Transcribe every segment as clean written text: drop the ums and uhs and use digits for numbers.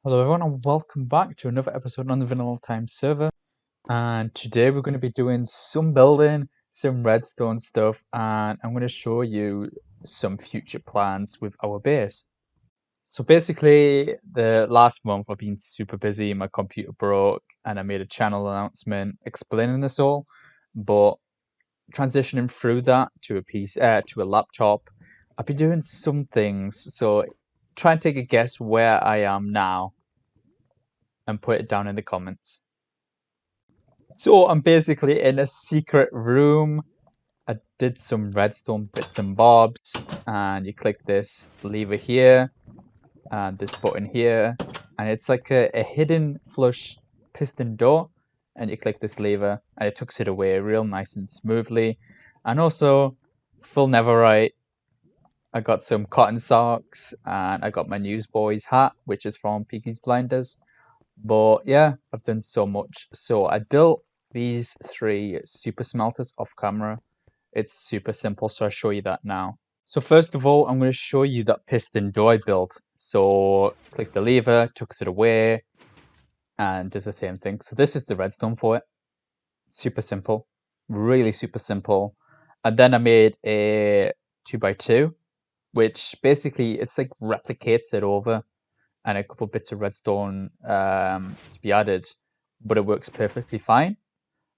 Hello everyone and welcome back to another episode on the Vanilla Time server, and today we're going to be doing some building, some redstone stuff, and I'm going to show you some future plans with our base. So basically the last month I've been super busy, my computer broke and I made a channel announcement explaining this all, but transitioning through that to a laptop, I've been doing some things, so try and take a guess where I am now and put it down in the comments. So I'm basically in a secret room. I did some redstone bits and bobs, and you click this lever here and this button here, and it's like a hidden flush piston door, and you click this lever and it tucks it away real nice and smoothly. And also full netherite. I got some cotton socks and I got my newsboys hat, which is from Peaky's Blinders. But yeah, I've done so much. So I built these 3 super smelters off camera. It's super simple, so I'll show you that now. So first of all, I'm going to show you that piston door I built. So click the lever, tucks it away, and does the same thing. So this is the redstone for it. Super simple, really super simple. And then I made a 2x2, which basically it's like replicates it over, and a couple bits of redstone to be added, but it works perfectly fine.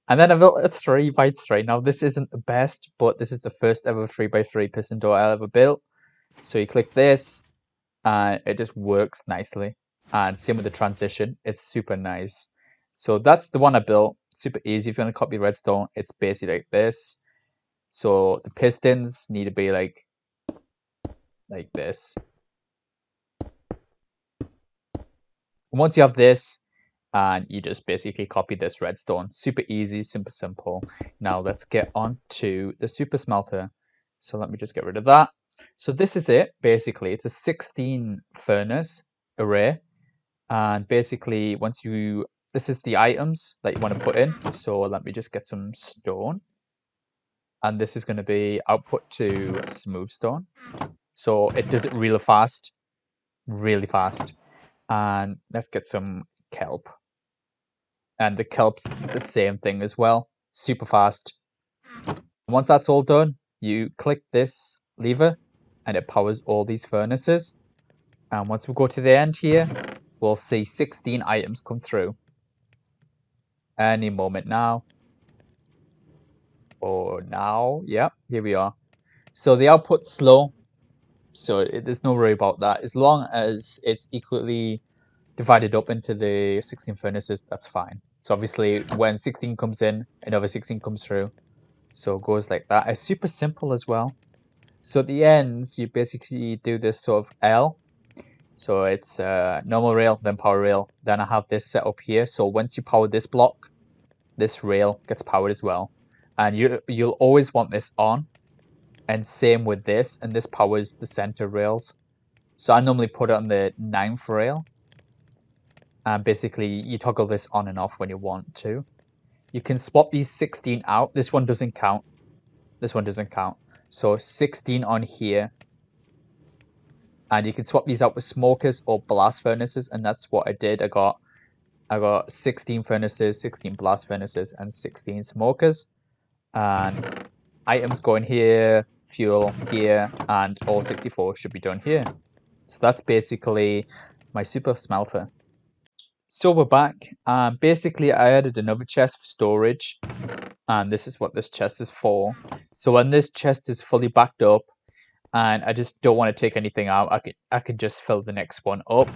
And then I built a 3x3. Now this isn't the best, but this is the first ever 3x3 piston door I ever built. So you click this, and it just works nicely. And same with the transition, it's super nice. So that's the one I built. Super easy. If you want to copy redstone, it's basically like this. So the pistons need to be like this. And once you have this, and you just basically copy this redstone. Super easy, super simple. Now let's get on to the super smelter. So let me just get rid of that. So this is it, basically. It's a 16 furnace array. And basically, this is the items that you want to put in. So let me just get some stone. And this is going to be output to smooth stone. So it does it really fast. Really fast. And let's get some kelp. And the kelp's the same thing as well, super fast. Once that's all done, you click this lever and it powers all these furnaces. And once we go to the end here, we'll see 16 items come through any moment now. Or now, yeah, here we are. So the output's slow, so there's no worry about that. As long as it's equally divided up into the 16 furnaces, that's fine. So obviously when 16 comes in, another 16 comes through. So it goes like that. It's super simple as well. So at the ends, you basically do this sort of L. So it's normal rail, then power rail. Then I have this set up here. So once you power this block, this rail gets powered as well. And you'll always want this on. And same with this. And this powers the center rails. So I normally put it on the 9th rail. And basically, you toggle this on and off when you want to. You can swap these 16 out. This one doesn't count. This one doesn't count. So 16 on here. And you can swap these out with smokers or blast furnaces, and that's what I did. I got 16 furnaces, 16 blast furnaces, and 16 smokers. And items go in here, fuel here, and all 64 should be done here. So that's basically my super smelter. So we're back. Basically, I added another chest for storage, and this is what this chest is for. So when this chest is fully backed up, and I just don't want to take anything out, I could just fill the next one up.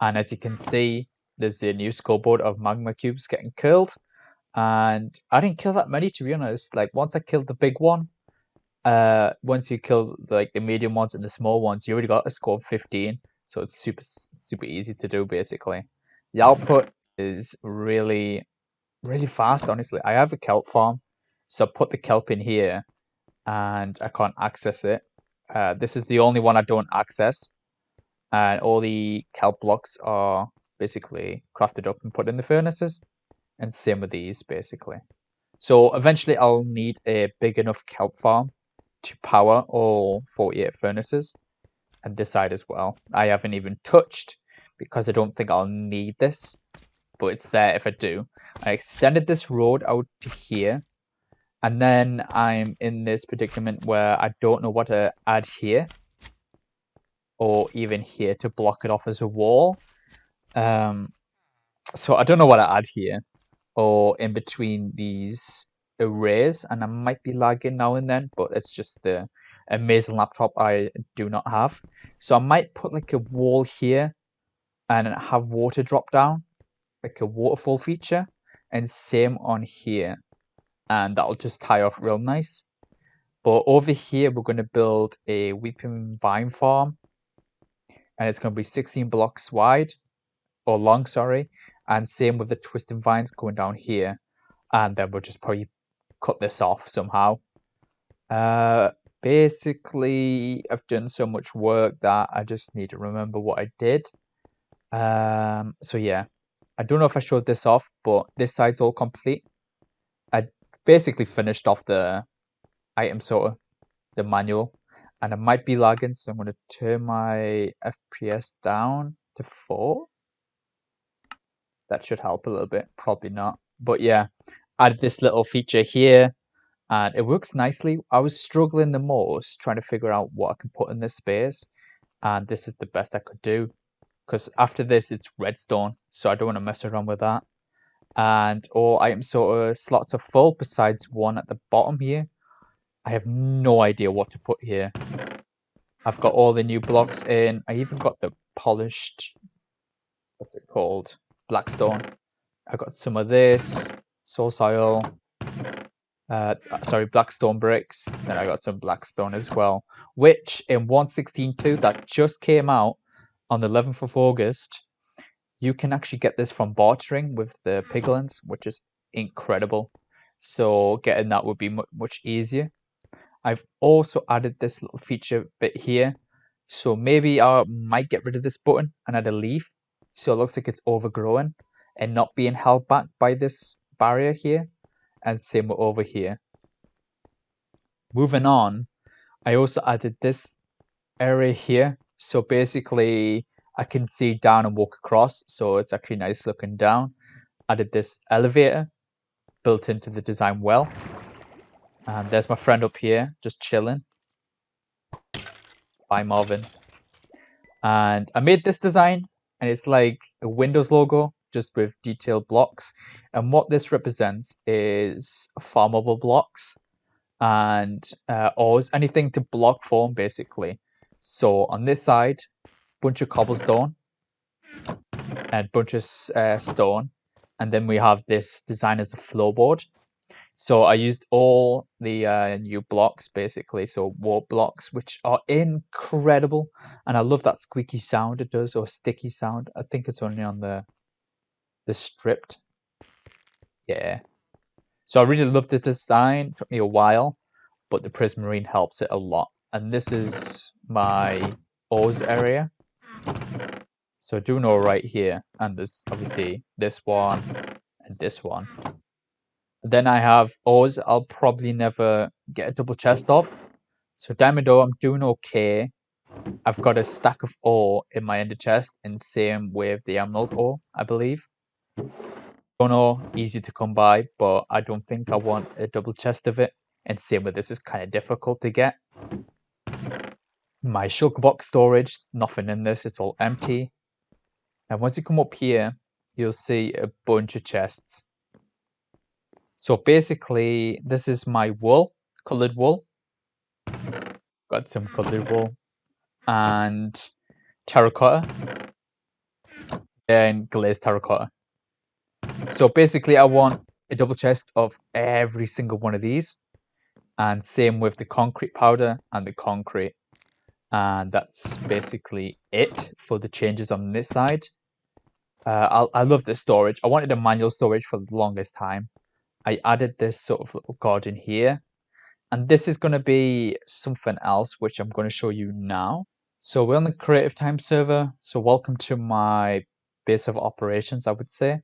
And as you can see, there's a new scoreboard of magma cubes getting killed, and I didn't kill that many, to be honest. Like once I killed the big one, once you kill like the medium ones and the small ones, you already got a score of 15. So it's super easy to do basically. The output is really fast, honestly. I have a kelp farm, so I put the kelp in here and I can't access it. This is the only one I don't access, and all the kelp blocks are basically crafted up and put in the furnaces, and same with these basically. So eventually I'll need a big enough kelp farm to power all 48 furnaces, and this side as well. I haven't even touched because I don't think I'll need this, but it's there if I do. I extended this road out to here, and then I'm in this predicament where I don't know what to add here or even here to block it off as a wall. So I don't know what to add here or in between these arrays, and I might be lagging now and then, but it's just the amazing laptop I do not have. So I might put like a wall here and have water drop down, like a waterfall feature, and same on here, and that'll just tie off real nice. But over here we're going to build a weeping vine farm, and it's going to be 16 blocks wide or long, sorry, and same with the twisting vines going down here, and then we'll just probably cut this off somehow. Basically I've done so much work that I just need to remember what I did. So yeah, I don't know if I showed this off, but this side's all complete. I basically finished off the item sorter, the manual, and I might be lagging, so I'm going to turn my FPS down to 4. That should help a little bit, probably not, but yeah, added this little feature here and it works nicely. I was struggling the most trying to figure out what I can put in this space, and this is the best I could do, because after this it's redstone, so I don't want to mess around with that. And all item sorter slots are full besides one at the bottom here. I have no idea what to put here. I've got all the new blocks in. I even got the polished, what's it called, blackstone. I got some of this soul soil, sorry, blackstone bricks. Then I got some blackstone as well, which in 1.16.2 that just came out on the 11th of August, you can actually get this from bartering with the piglins, which is incredible. So getting that would be much easier. I've also added this little feature bit here, so maybe I might get rid of this button and add a leaf, so it looks like it's overgrown and not being held back by this barrier here, and same over here. Moving on, I also added this area here, so basically I can see down and walk across, so it's actually nice looking down. Added this elevator built into the design well, and there's my friend up here just chilling. Bye Marvin. And I made this design, and it's like a Windows logo just with detailed blocks, and what this represents is farmable blocks and ores, anything to block form basically. So on this side, bunch of cobblestone and bunch of stone, and then we have this design as the floorboard. So I used all the new blocks basically, so warp blocks, which are incredible, and I love that squeaky sound it does, or sticky sound. I think it's only on the stripped. Yeah. So I really love the design. Took me a while, but the prismarine helps it a lot. And this is my ores area. So doing all right here, and there's obviously this one and this one. Then I have ores I'll probably never get a double chest of. So diamond ore, I'm doing okay. I've got a stack of ore in my ender chest, and same with the emerald ore, I believe. Stone ore, easy to come by, but I don't think I want a double chest of it. And same with this, is kind of difficult to get. My shulker box storage, nothing in this, it's all empty. And once you come up here, you'll see a bunch of chests. So basically, this is my wool, colored wool. Got some colored wool and terracotta and glazed terracotta. So basically, I want a double chest of every single one of these, and same with the concrete powder and the concrete. And that's basically it for the changes on this side. I love the storage. I wanted a manual storage for the longest time. I added this sort of little garden here, and this is going to be something else which I'm going to show you now. So we're on the Creative Time server, so welcome to my base of operations, I would say.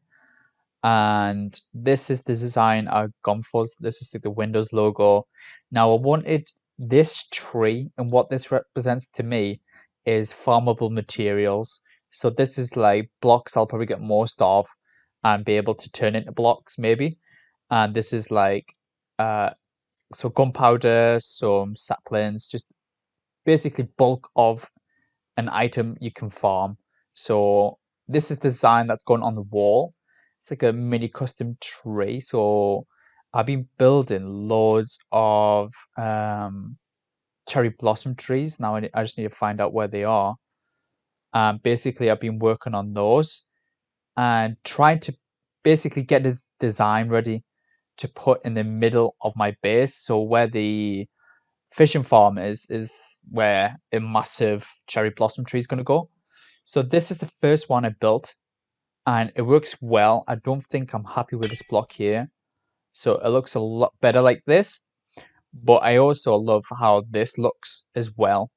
And this is the design I've gone for. This is like the Windows logo. Now I wanted this tree, and what this represents to me is farmable materials. So this is like blocks I'll probably get most of and be able to turn into blocks maybe. And this is like so gunpowder, some saplings, just basically bulk of an item you can farm. So this is the design that's going on the wall. It's like a mini custom tree. So I've been building loads of cherry blossom trees. Now I just need to find out where they are. Basically, I've been working on those and trying to basically get the design ready to put in the middle of my base. So where the fishing farm is where a massive cherry blossom tree is going to go. So this is the first one I built and it works well. I don't think I'm happy with this block here. So it looks a lot better like this. But I also love how this looks as well.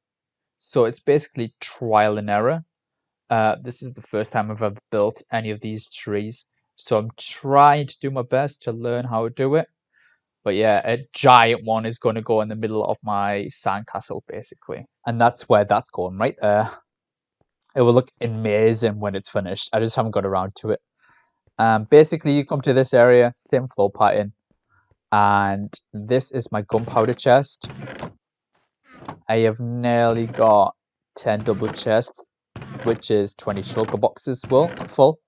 So it's basically trial and error. This is the first time I've ever built any of these trees. So I'm trying to do my best to learn how to do it. But yeah, a giant one is going to go in the middle of my sandcastle, basically. And that's where that's going, right there. It will look amazing when it's finished. I just haven't got around to it. Basically, you come to this area, same floor pattern. And this is my gunpowder chest. I have nearly got 10 double chests, which is 20 shulker boxes full.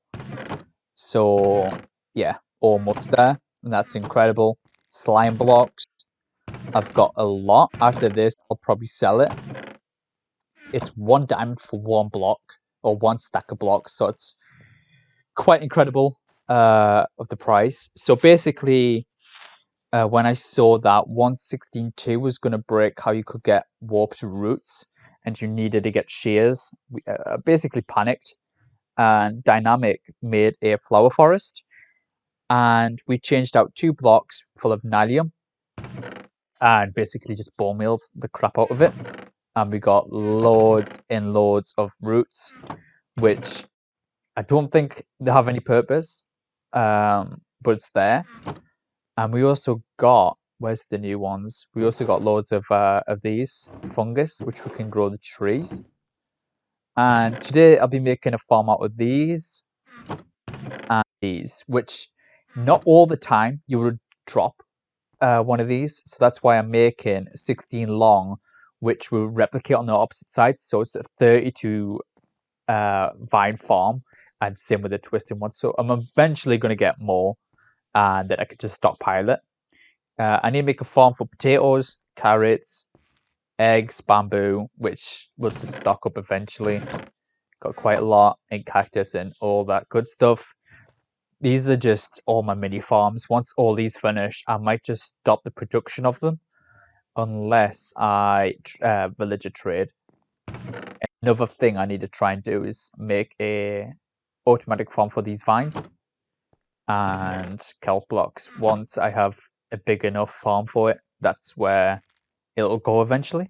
So, yeah, almost there. And that's incredible. Slime blocks. I've got a lot. After this, I'll probably sell it. It's 1 diamond for 1 block, or 1 stack of blocks. So it's quite incredible of the price. So basically, when I saw that 116.2 was going to break how you could get warped roots, and you needed to get shears, we basically panicked. And Dynamic made a flower forest, and we changed out 2 blocks full of Nalium, and basically just bone milled the crap out of it. And we got loads and loads of roots, which I don't think they have any purpose, but it's there. And we also got, where's the new ones? We also got loads of these fungus, which we can grow the trees. And today I'll be making a farm out of these and these, which not all the time you would drop one of these. So that's why I'm making 16 long, which will replicate on the opposite side. So it's a 32 vine farm, and same with the twisting one. So I'm eventually going to get more, and then I could just stockpile it. I need to make a farm for potatoes, carrots, eggs, bamboo, which will just stock up eventually. Got quite a lot, and cactus and all that good stuff. These are just all my mini farms. Once all these finish, I might just stop the production of them unless I villager trade. Another thing I need to try and do is make a automatic farm for these vines and kelp blocks. Once I have a big enough farm for it, that's where it'll go eventually.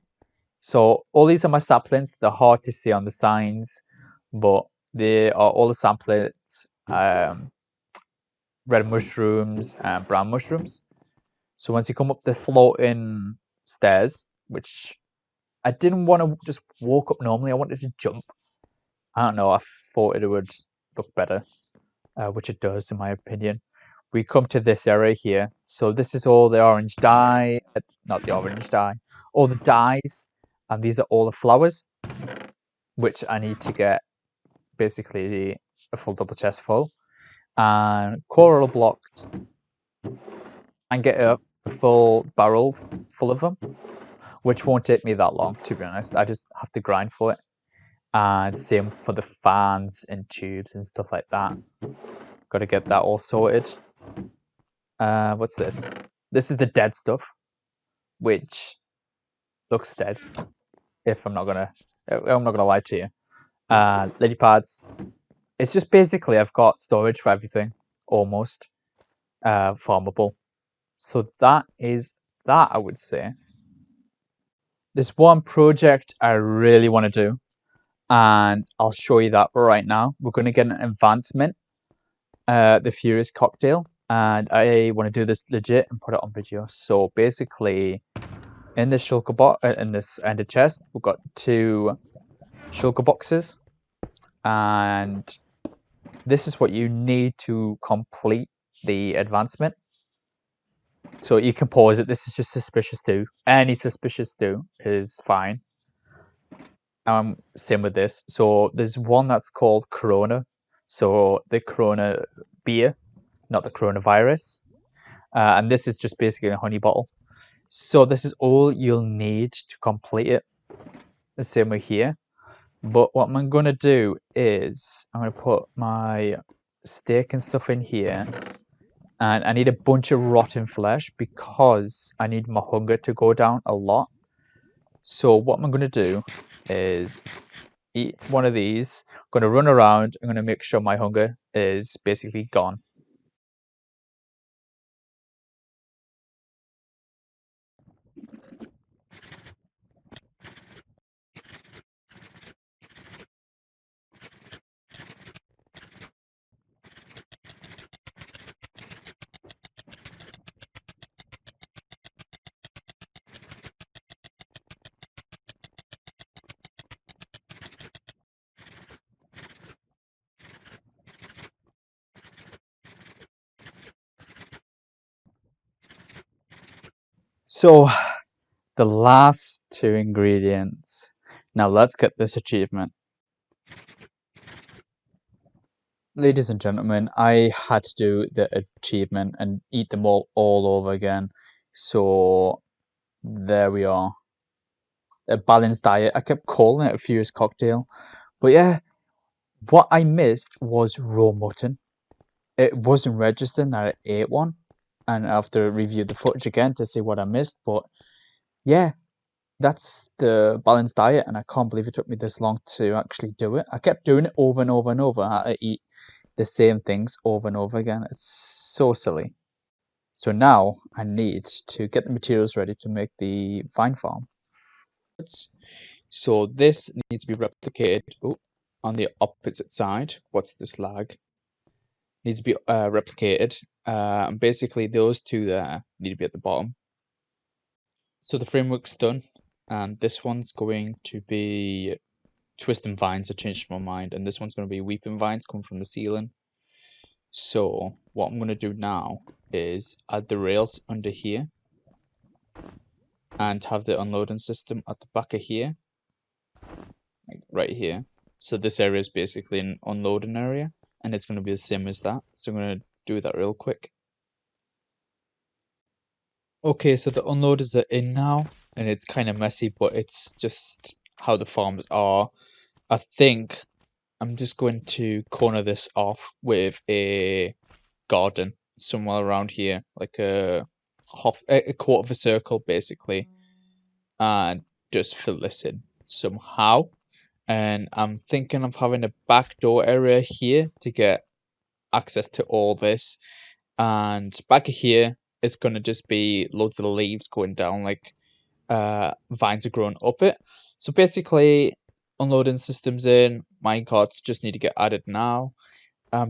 So all these are my saplings. They're hard to see on the signs, but they are all the saplings, red mushrooms and brown mushrooms. So once you come up the floating stairs, which I didn't want to just walk up normally, I wanted to jump. I don't know, I thought it would look better, which it does in my opinion. We come to this area here. So this is all the orange dye, not the orange dye, all the dyes, and these are all the flowers, which I need to get basically a full double chest full. And coral blocks, and get a full barrel full of them, which won't take me that long, to be honest. I just have to grind for it. And same for the fans and tubes and stuff like that. Got to get that all sorted. What's this? This is the dead stuff, which looks dead. If I'm not gonna lie to you. Lily pads. It's just basically I've got storage for everything, almost. Farmable. So that is that, I would say. There's one project I really want to do, and I'll show you that right now. We're going to get an advancement, the Furious Cocktail, and I want to do this legit and put it on video. So basically, in this shulker box, in this ender chest, we've got 2 shulker boxes, and this is what you need to complete the advancement. So you can pause it. This is just suspicious stew. Any suspicious stew is fine. Same with this. So there's one that's called Corona. So the Corona beer, not the coronavirus. And this is just basically a honey bottle. So this is all you'll need to complete it. The same way here. But what I'm going to do is I'm going to put my steak and stuff in here. And I need a bunch of rotten flesh because I need my hunger to go down a lot. So what I'm going to do is eat one of these. I'm going to run around. I'm going to make sure my hunger is basically gone. So the last two ingredients. Now let's get this achievement. Ladies and gentlemen, I had to do the achievement and eat them all over again. So there we are. A balanced diet. I kept calling it a Furious Cocktail. But yeah, what I missed was raw mutton. It wasn't registering that I ate one. And I have to review the footage again to see what I missed. But yeah, that's the balanced diet. And I can't believe it took me this long to actually do it. I kept doing it over and over and over. I had to eat the same things over and over again. It's so silly. So now I need to get the materials ready to make the vine farm. So this needs to be replicated on the opposite side. What's this lag? Needs to be replicated. And basically those two there need to be at the bottom. So the framework's done, and this one's going to be twisting vines. I changed my mind, and this one's going to be weeping vines coming from the ceiling. So what I'm going to do now is add the rails under here and have the unloading system at the back of here, like right here. So this area is basically an unloading area, and it's going to be the same as that. So I'm going to do that real quick. Okay, so the unloaders are in now, and it's kind of messy, but it's just how the farms are. I think I'm just going to corner this off with a garden somewhere around here, like a quarter of a circle basically, and just fill this in somehow. And I'm thinking of having a back door area here to get access to all this, and back here it's going to just be loads of leaves going down, like vines are growing up it. So basically unloading systems in, minecarts just need to get added now.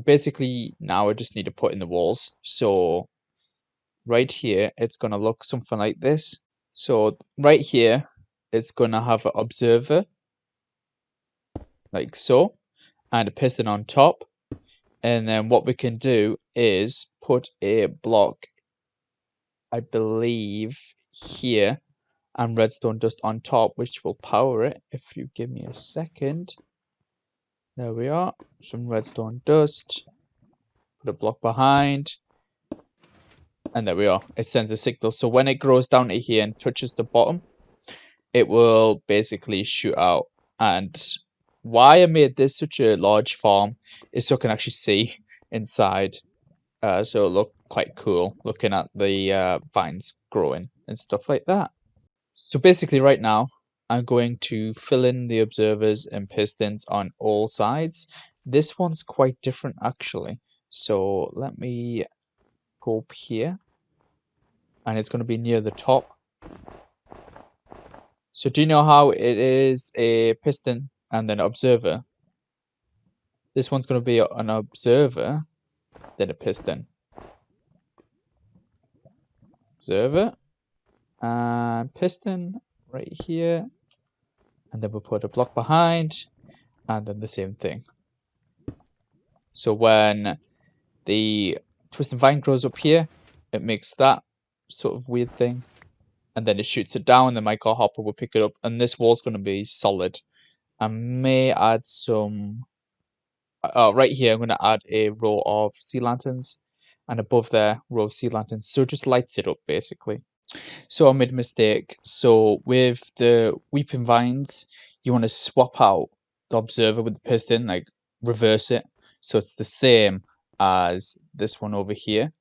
Basically now I just need to put in the walls. So right here it's going to look something like this. So right here it's going to have an observer like so, and a piston on top. And then what we can do is put a block, I believe, here, and redstone dust on top, which will power it. If you give me a second. There we are. Some redstone dust. Put a block behind. And there we are. It sends a signal. So when it grows down to here and touches the bottom, it will basically shoot out. And why I made this such a large farm is so I can actually see inside. So it looked quite cool looking at the vines growing and stuff like that. So basically right now, I'm going to fill in the observers and pistons on all sides. This one's quite different actually. So let me go up here, and it's going to be near the top. So do you know how it is a piston and then observer? This one's going to be an observer, then a piston. Observer and piston right here. And then we'll put a block behind, and then the same thing. So when the twisted vine grows up here, it makes that sort of weird thing, and then it shoots it down. The micro hopper will pick it up, and this wall's going to be solid. I may add some. Right here, I'm going to add a row of sea lanterns, and above there, row of sea lanterns. So it just lights it up basically. So I made a mistake. So with the weeping vines, you want to swap out the observer with the piston, like reverse it. So it's the same as this one over here.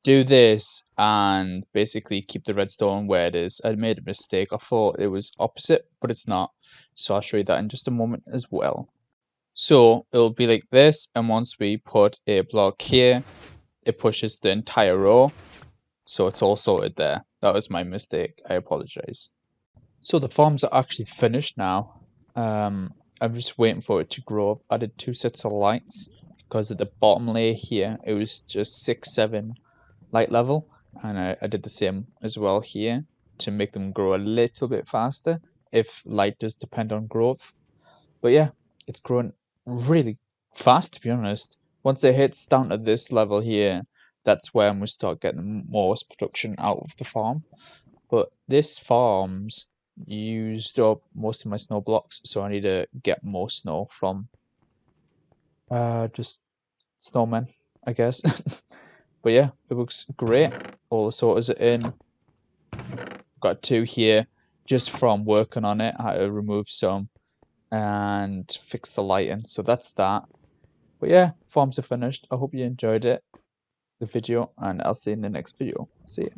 Do this and basically keep the redstone where it is. I made a mistake. I thought it was opposite, but it's not. So I'll show you that in just a moment as well. So it'll be like this, and once we put a block here, it pushes the entire row. So it's all sorted there. That was my mistake. I apologize. So the farms are actually finished now. I'm just waiting for it to grow up. I added 2 sets of lights because at the bottom layer here, it was just 6, 7 light level. And I did the same as well here to make them grow a little bit faster if light does depend on growth. But yeah, it's growing really fast, to be honest. Once it hits down to this level here, that's where I'm going to start getting most production out of the farm. But this farm's used up most of my snow blocks, so I need to get more snow from just snowmen, I guess. But yeah, it looks great. All the sorters are in. Got 2 here just from working on it. I had to remove some and fix the lighting. So that's that. But yeah, farms are finished. I hope you enjoyed it, the video, and I'll see you in the next video. See ya.